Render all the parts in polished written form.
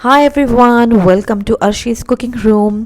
Hi everyone, welcome to Arshi's cooking room.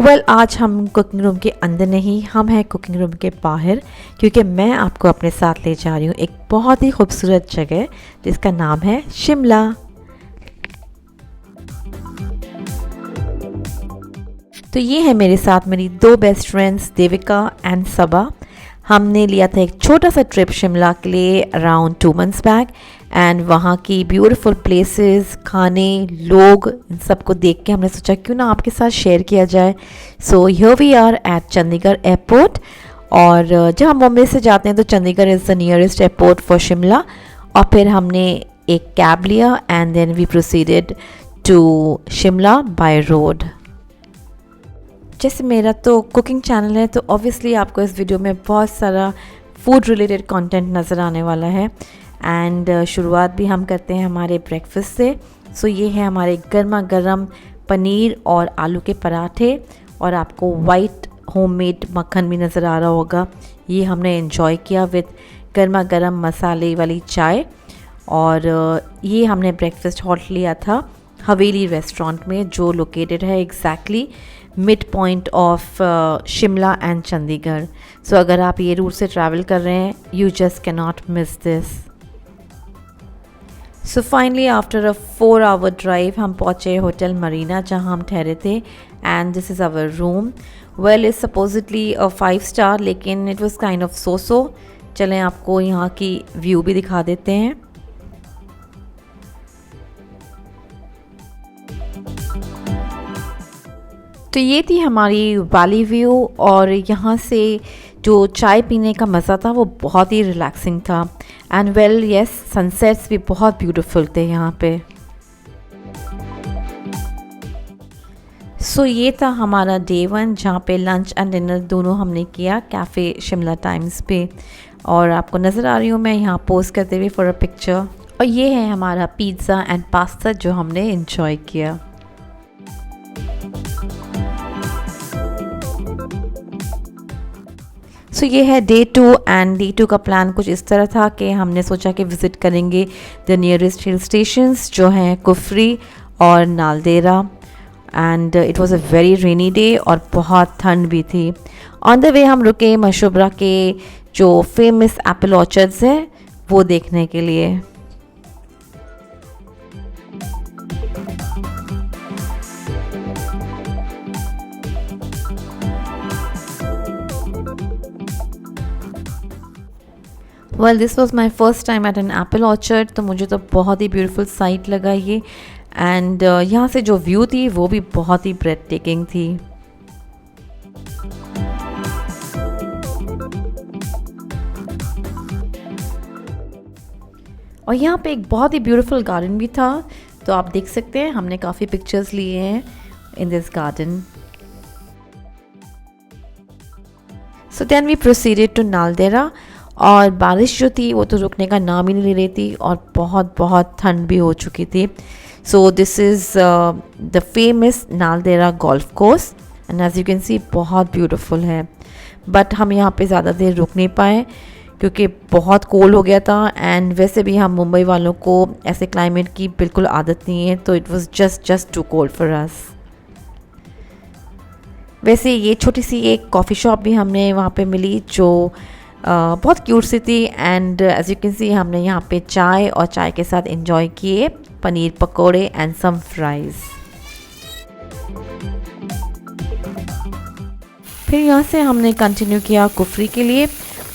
Well, आज हम cooking room के अंदर नहीं, हम हैं कुकिंग रूम के बाहर, क्योंकि मैं आपको अपने साथ ले जा रही हूँ एक बहुत ही खूबसूरत जगह जिसका नाम है शिमला। तो ये है मेरे साथ मेरी दो बेस्ट फ्रेंड्स देविका एंड सबा। हमने लिया था एक छोटा सा ट्रिप शिमला के लिए अराउंड 2 मंथ्स बैक, एंड वहाँ की ब्यूटीफुल प्लेसेस, खाने, लोग, इन सबको देख के हमने सोचा क्यों ना आपके साथ शेयर किया जाए। So here we are at Chandigarh airport. और जब हम मुंबई से जाते हैं तो Chandigarh is the nearest airport for Shimla. और फिर हमने एक कैब लिया and then we proceeded to Shimla by road. जैसे मेरा तो कुकिंग चैनल है तो ऑब्वियसली आपको इस वीडियो में बहुत सारा फूड रिलेटेड कंटेंट नज़र आने वाला है। एंड शुरुआत भी हम करते हैं हमारे ब्रेकफास्ट से। सो ये है हमारे गर्मा गर्म पनीर और आलू के पराठे, और आपको वाइट होममेड मक्खन भी नज़र आ रहा होगा। ये हमने एंजॉय किया विद गर्मा गर्म मसाले वाली चाय। और ये हमने ब्रेकफास्ट हॉट लिया था हवेली रेस्टोरेंट में, जो लोकेटेड है exactly mid point of Shimla and Chandigarh. So अगर आप ये रूट से ट्रैवल कर रहे हैं, you just can not miss this. So finally after a 4-hour drive हम पहुँचे होटल मरीना, जहाँ हम ठहरे थे। And this is our room. Well, is supposedly a 5 star, लेकिन it was kind of so. चलें आपको यहाँ की व्यू भी दिखा देते हैं। तो ये थी हमारी वैली व्यू, और यहाँ से जो चाय पीने का मज़ा था वो बहुत ही रिलैक्सिंग था। एंड वेल यस, सनसेट्स भी बहुत ब्यूटीफुल थे यहाँ पे। सो ये था हमारा डे 1, जहाँ पे लंच एंड डिनर दोनों हमने किया कैफ़े शिमला टाइम्स पे। और आपको नज़र आ रही हूँ मैं यहाँ पोस्ट करते हुए फॉर अ पिक्चर। और ये है हमारा पिज़्ज़ा एंड पास्ता जो हमने इन्जॉय किया। सो ये है डे 2, एंड डे 2 का प्लान कुछ इस तरह था कि हमने सोचा कि विज़िट करेंगे द नियरेस्ट हिल स्टेशंस जो हैं कुफरी और Naldehra. And it was a very rainy day और बहुत ठंड भी थी। ऑन द वे हम रुके मशोबरा के जो फेमस एप्पल ऑर्चर्ड्स हैं वो देखने के लिए। Well, this was my first time at an apple orchard, तो मुझे तो बहुत ही ब्यूटीफुल साइट लगा ये। एंड यहाँ से जो व्यू थी वो भी बहुत ही ब्रेथ टेकिंग थी। और यहाँ पे एक बहुत ही ब्यूटीफुल गार्डन भी था, तो आप देख सकते हैं हमने काफ़ी पिक्चर्स लिए हैं in this garden. So then we proceeded to Naldehra. और बारिश जो थी वो तो रुकने का नाम ही नहीं ले रही थी, और बहुत बहुत ठंड भी हो चुकी थी। So this is the famous Naldehra golf course, and as you can see बहुत ब्यूटीफुल है। बट हम यहाँ पे ज़्यादा देर रुक नहीं पाए क्योंकि बहुत कोल्ड हो गया था। एंड वैसे भी हम मुंबई वालों को ऐसे क्लाइमेट की बिल्कुल आदत नहीं है, तो it was just too cold for us. वैसे ये छोटी सी एक कॉफ़ी शॉप भी हमने वहाँ पे मिली जो बहुत क्यूट सी थी। And as you can see हमने यहाँ पे चाय और चाय के साथ एंजॉय किए पनीर पकोड़े एंड सम फ्राइज़। फिर यहाँ से हमने कंटिन्यू किया कुफरी के लिए,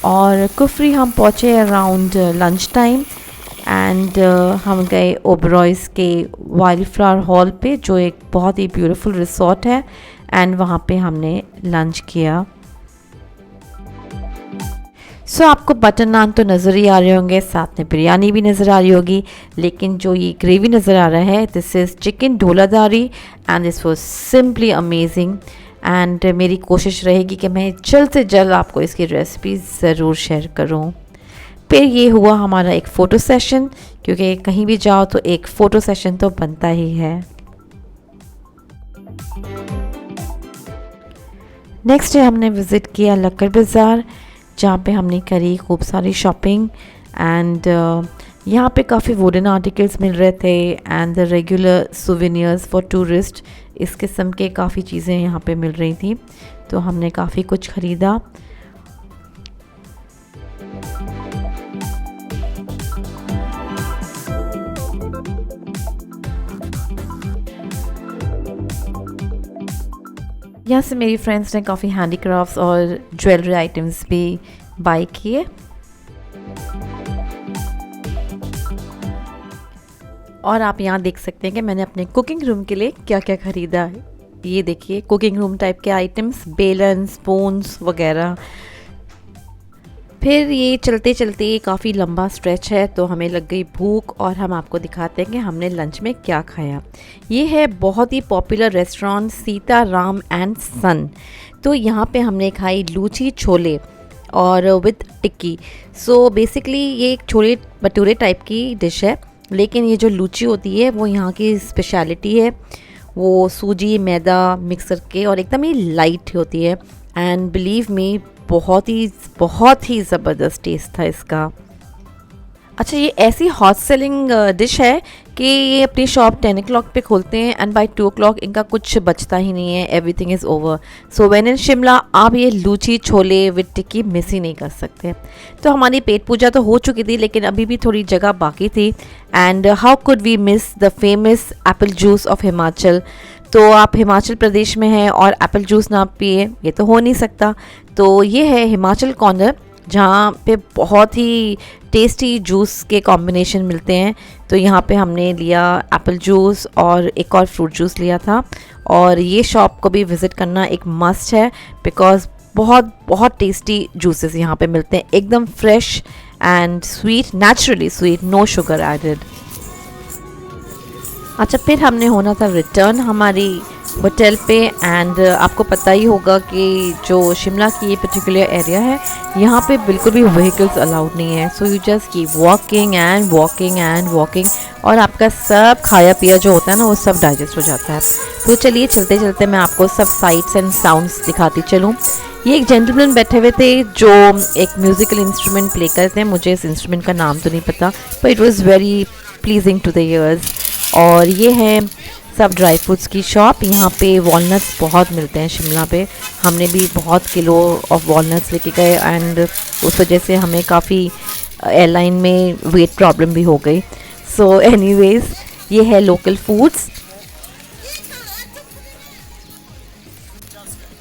और कुफरी हम पहुँचे अराउंड लंच टाइम। एंड हम गए ओबरॉयज़ के वाइल्ड फ्लावर हॉल पे, जो एक बहुत ही ब्यूटीफुल रिसोर्ट है, एंड वहाँ पे हमने लंच किया। सो आपको बटर नान तो नज़र ही आ रहे होंगे, साथ में बिरयानी भी नज़र आ रही होगी, लेकिन जो ये ग्रेवी नज़र आ रहा है this is chicken Dholadhari, and this was simply amazing. And मेरी कोशिश रहेगी कि मैं जल्द से जल्द आपको इसकी रेसिपी ज़रूर शेयर करूं। फिर ये हुआ हमारा एक फ़ोटो सेशन, क्योंकि कहीं भी जाओ तो एक फ़ोटो सेशन तो बनता ही है। नेक्स्ट डे हमने विज़िट किया लक्कड़ बाज़ार, जहाँ पे हमने करी खूब सारी शॉपिंग। एंड यहाँ पे काफ़ी वुडन आर्टिकल्स मिल रहे थे and the regular souvenirs for tourist, इस किस्म के काफ़ी चीज़ें यहाँ पे मिल रही थी, तो हमने काफ़ी कुछ ख़रीदा। यहाँ से मेरी फ्रेंड्स ने काफ़ी हैंडीक्राफ्ट्स और ज्वेलरी आइटम्स भी बाय किए। और आप यहाँ देख सकते हैं कि मैंने अपने कुकिंग रूम के लिए क्या क्या ख़रीदा है। ये देखिए कुकिंग रूम टाइप के आइटम्स, बेलन, स्पून्स वगैरह। फिर ये चलते चलते काफ़ी लंबा स्ट्रेच है तो हमें लग गई भूख और हम आपको दिखाते हैं कि हमने लंच में क्या खाया। ये है बहुत ही popular restaurant Sita Ram and son. तो यहाँ पे हमने खाई लूची छोले और विद टिक्की। सो बेसिकली ये एक छोले भटूरे टाइप की डिश है, लेकिन ये जो लूची होती है वो यहाँ की स्पेशलिटी है। वो सूजी मैदा मिक्स करके और एकदम ही लाइट होती है एंड बिलीव मी बहुत ही ज़बरदस्त टेस्ट था इसका। अच्छा, ये ऐसी हॉट सेलिंग डिश है कि ये अपनी शॉप 10 o'clock पे खोलते हैं एंड बाय 2 o'clock इनका कुछ बचता ही नहीं है, everything is over. So when in Shimla आप ये लूची छोले विद टिक्की मिस ही नहीं कर सकते। तो हमारी पेट पूजा तो हो चुकी थी, लेकिन अभी भी थोड़ी जगह बाकी थी and how could we miss the famous apple juice of Himachal. तो आप हिमाचल प्रदेश में हैं और एप्पल जूस ना पिए, ये तो हो नहीं सकता। तो ये है हिमाचल कॉर्नर, जहाँ पे बहुत ही टेस्टी जूस के कॉम्बिनेशन मिलते हैं। तो यहाँ पे हमने लिया एप्पल जूस और एक और फ्रूट जूस लिया था। और ये शॉप को भी विज़िट करना एक मस्ट है, बिकॉज़ बहुत टेस्टी जूसेस यहाँ पे मिलते हैं, एकदम fresh and sweet, naturally sweet, no sugar added. अच्छा, फिर हमने होना था रिटर्न हमारी होटल पे एंड आपको पता ही होगा कि जो शिमला की ये पर्टिकुलर एरिया है, यहाँ पे बिल्कुल भी व्हीकल्स अलाउड नहीं है। So you just keep walking and walking and walking और आपका सब खाया पिया जो होता है ना वो सब डाइजेस्ट हो जाता है। तो चलिए चलते चलते मैं आपको सब साइट्स एंड साउंड्स दिखाती चलूँ। ये एक जेंटलमैन बैठे हुए थे जो एक म्यूज़िकल इंस्ट्रूमेंट प्ले करते हैं, मुझे इस इंस्ट्रूमेंट का नाम तो नहीं पता, पर it was very pleasing to the ears. और ये है सब ड्राई फ्रूट्स की शॉप। यहाँ पे वॉलनट्स बहुत मिलते हैं शिमला पे, हमने भी बहुत किलो ऑफ वॉलनट्स लेके गए एंड उस वजह से हमें काफ़ी एयरलाइन में वेट प्रॉब्लम भी हो गई। सो एनीवेज, ये है लोकल फूड्स,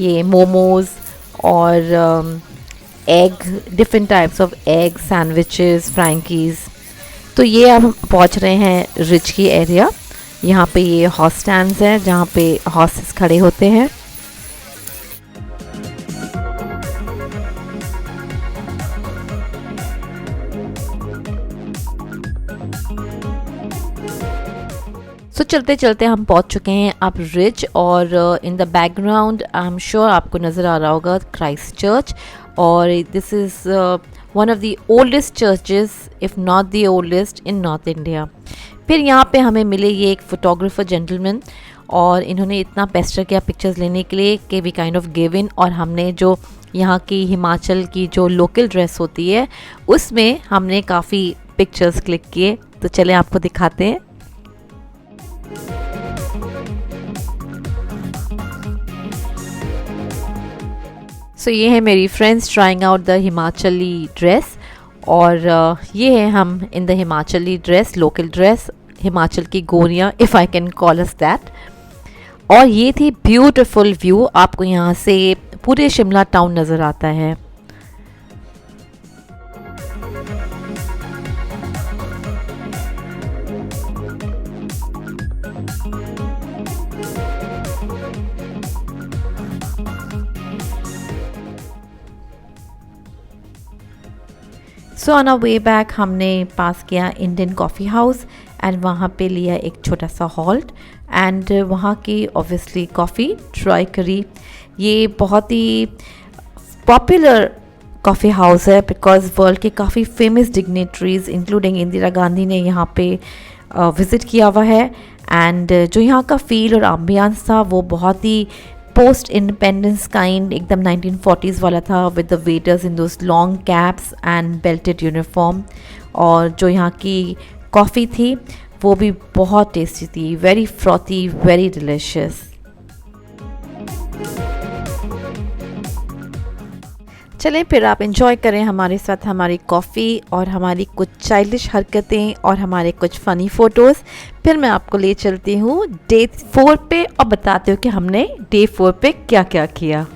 ये मोमोज़ और egg, different types of egg sandwiches, frankies. तो ये अब हम पहुँच रहे हैं रिच की एरिया। यहाँ पे ये हॉर्स स्टैंड्स हैं जहाँ पे हॉर्सेस खड़े होते हैं। सो चलते चलते हम पहुँच चुके हैं अब रिच और in the background I am sure आपको नज़र आ रहा होगा क्राइस्ट चर्च, और this is one of the oldest churches if not the oldest in north India. फिर यहाँ पे हमें मिले ये एक फ़ोटोग्राफ़र जेंटलमैन और इन्होंने इतना पेस्टर किया पिक्चर्स लेने के लिए कि we kind of give in, और हमने जो यहाँ की हिमाचल की जो लोकल ड्रेस होती है उसमें हमने काफ़ी पिक्चर्स क्लिक किए। तो चले आपको दिखाते हैं। सो ये है मेरी friends trying out the Himachali dress, और ये है हम in the Himachali dress, local dress, Himachal की गोरियाँ, if I can call us that. और ये थी ब्यूटीफुल व्यू, आपको यहाँ से पूरे शिमला टाउन नज़र आता है। So on a way back हमने पास किया इंडियन कॉफ़ी हाउस एंड वहाँ पे लिया एक छोटा सा हॉल्ट एंड वहाँ की ऑब्वियसली कॉफ़ी ट्राई करी। ये बहुत ही पॉपुलर कॉफ़ी हाउस है बिकॉज़ वर्ल्ड के काफ़ी famous dignitaries including Indira Gandhi ने यहाँ पे विज़िट किया हुआ है। एंड जो यहाँ का फील और एम्बियंस था वो बहुत ही पोस्ट इंडिपेंडेंस काइंड, एकदम 1940s वाला था, with the waiters in those long caps and belted uniform. और जो यहाँ की कॉफ़ी थी वो भी बहुत टेस्टी थी, वेरी फ्रॉथी, वेरी डिलिशियस। चलें फिर आप इंजॉय करें हमारे साथ हमारी कॉफ़ी और हमारी कुछ चाइल्डिश हरकतें और हमारे कुछ फ़नी फ़ोटोज़। फिर मैं आपको ले चलती हूँ डे 4 पे और बताती हूँ कि हमने डे 4 पे क्या क्या किया।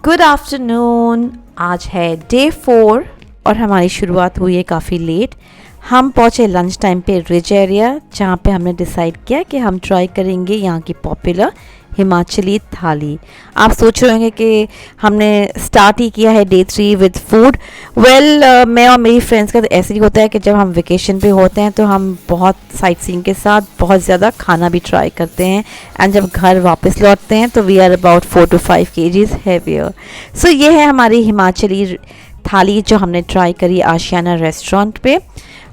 गुड आफ्टरनून, आज है डे 4 और हमारी शुरुआत हुई है काफ़ी लेट। हम पहुँचे लंच टाइम पे रिज एरिया, जहाँ पे हमने डिसाइड किया कि हम ट्राई करेंगे यहाँ की पॉपुलर हिमाचली थाली। आप सोच रहे होंगे कि हमने स्टार्ट ही किया है डे 3 विद फूड। वेल, मैं और मेरी फ्रेंड्स का तो ऐसे ही होता है कि जब हम वेकेशन पे होते हैं तो हम बहुत साइट सीइंग के साथ बहुत ज़्यादा खाना भी ट्राई करते हैं, एंड जब घर वापस लौटते हैं तो we are about 4 to 5 kgs heavier. So ये है हमारी हिमाचली थाली जो हमने ट्राई करी आशियाना रेस्टोरेंट पे,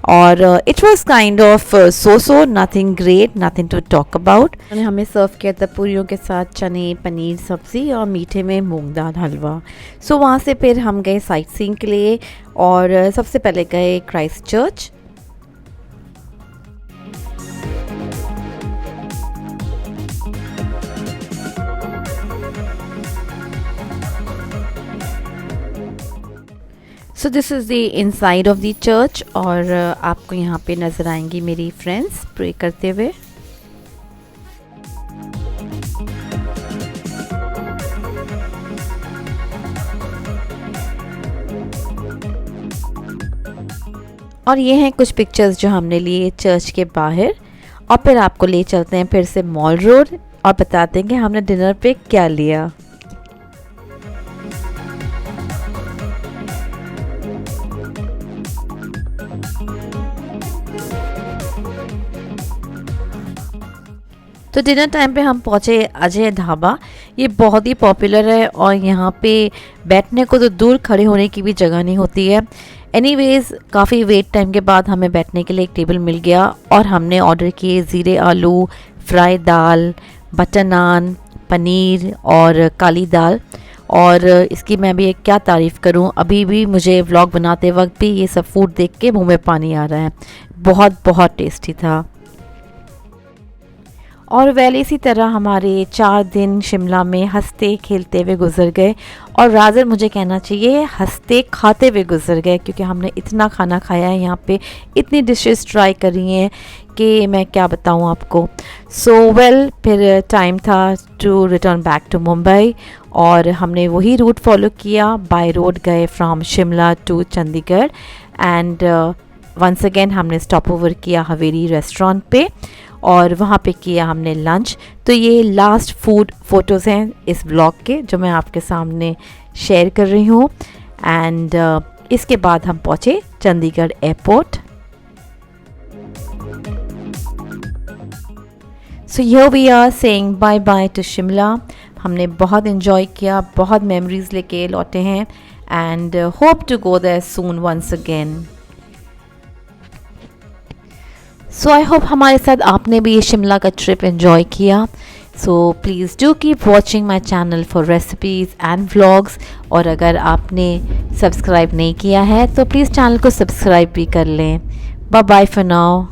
और it was kind of so nothing great, nothing to talk about. उन्होंने हमें सर्व किया था पूरियों के साथ चने, पनीर सब्ज़ी और मीठे में मूंग दाल हलवा। सो वहाँ से फिर हम गए साइट सीइंग के लिए, और सबसे पहले गए Christ church. So this is the inside of the church, और आपको यहाँ पे नज़र आएंगी मेरी फ्रेंड्स प्रे करते हुए। और ये हैं कुछ पिक्चर्स जो हमने लिए चर्च के बाहर, और फिर आपको ले चलते हैं फिर से मॉल रोड और बताते हैं कि हमने डिनर पे क्या लिया। तो डिनर टाइम पे हम पहुँचे अजय ढाबा। ये बहुत ही पॉपुलर है और यहाँ पे बैठने को तो दूर, खड़े होने की भी जगह नहीं होती है। एनीवेज़, काफ़ी वेट टाइम के बाद हमें बैठने के लिए एक टेबल मिल गया, और हमने ऑर्डर किए ज़ीरे आलू, फ्राई दाल, बटर नान, पनीर और काली दाल। और इसकी मैं भी एक क्या तारीफ़ करूं, अभी भी मुझे व्लॉग बनाते वक्त भी ये सब फूड देख के मुंह में पानी आ रहा है। बहुत बहुत टेस्टी था। और वेल, इसी तरह हमारे 4 दिन शिमला में हंसते खेलते हुए गुजर गए, और राज़र मुझे कहना चाहिए हंसते खाते हुए गुजर गए, क्योंकि हमने इतना खाना खाया है यहाँ पे, इतनी डिशेस ट्राई करी हैं कि मैं क्या बताऊँ आपको। सो वेल, फिर टाइम था to return back to Mumbai, और हमने वही रूट फॉलो किया। बाय रोड गए from Shimla to Chandigarh, and once again हमने स्टॉप ओवर किया हवेली रेस्टोरेंट पे, और वहाँ पे किया हमने लंच। तो ये लास्ट फूड फ़ोटोज़ हैं इस ब्लॉग के जो मैं आपके सामने शेयर कर रही हूँ। एंड इसके बाद हम पहुँचे Chandigarh airport. So here we are saying bye bye to Shimla. हमने बहुत इन्जॉय किया, बहुत मेमोरीज लेके लौटे हैं, and hope to go there soon once again. So I hope हमारे साथ आपने भी ये शिमला का ट्रिप एंजॉय किया। So please do keep watching my channel for recipes and vlogs, और अगर आपने सब्सक्राइब नहीं किया है तो प्लीज़ चैनल को सब्सक्राइब भी कर लें। Bye bye for now.